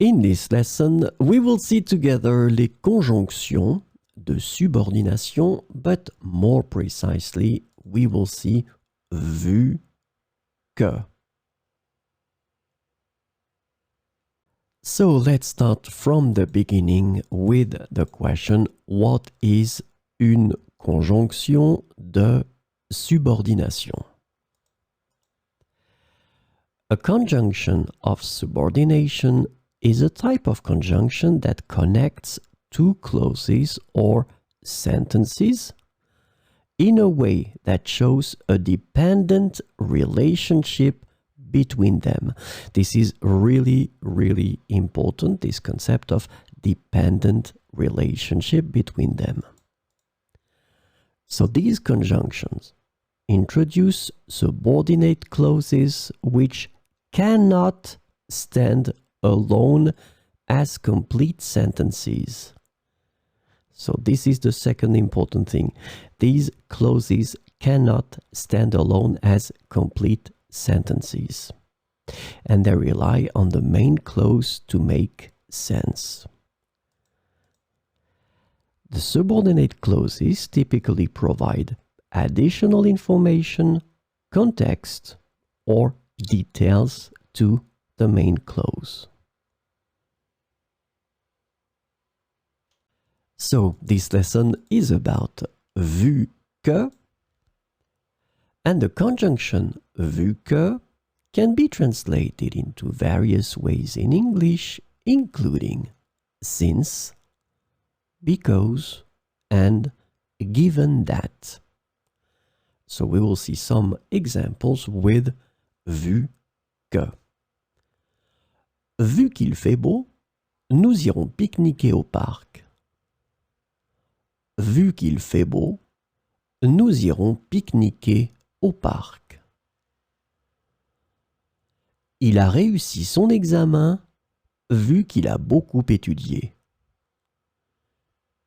In this lesson, we will see together les conjonctions de subordination, but more precisely, we will see vu que. So let's start from the beginning with the question, what is une conjonction de subordination? A conjunction of subordination is a type of conjunction that connects two clauses or sentences in a way that shows a dependent relationship between them. This is really, really important, this concept of dependent relationship between them. So these conjunctions introduce subordinate clauses which cannot stand alone as complete sentences. So this is the second important thing. These clauses cannot stand alone as complete sentences, and they rely on the main clause to make sense. The subordinate clauses typically provide additional information, context, or details to the main clause. So this lesson is about vu que, and the conjunction vu que can be translated into various ways in English, including since, because, and given that. So we will see some examples with vu que. Vu qu'il fait beau, nous irons pique-niquer au parc. Vu qu'il fait beau, nous irons pique-niquer au parc. Il a réussi son examen vu qu'il a beaucoup étudié.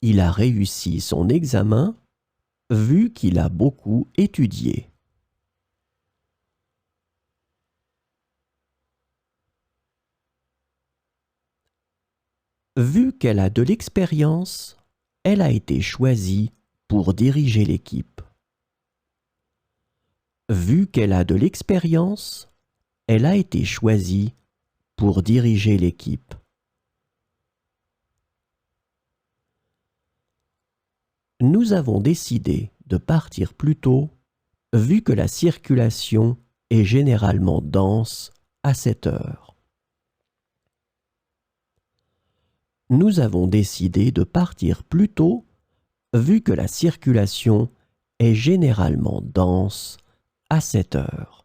Il a réussi son examen vu qu'il a beaucoup étudié. Vu qu'elle a de l'expérience, elle a été choisie pour diriger l'équipe. Vu qu'elle a de l'expérience, elle a été choisie pour diriger l'équipe. Nous avons décidé de partir plus tôt, vu que la circulation est généralement dense à cette heure. Nous avons décidé de partir plus tôt, vu que la circulation est généralement dense à cette heure.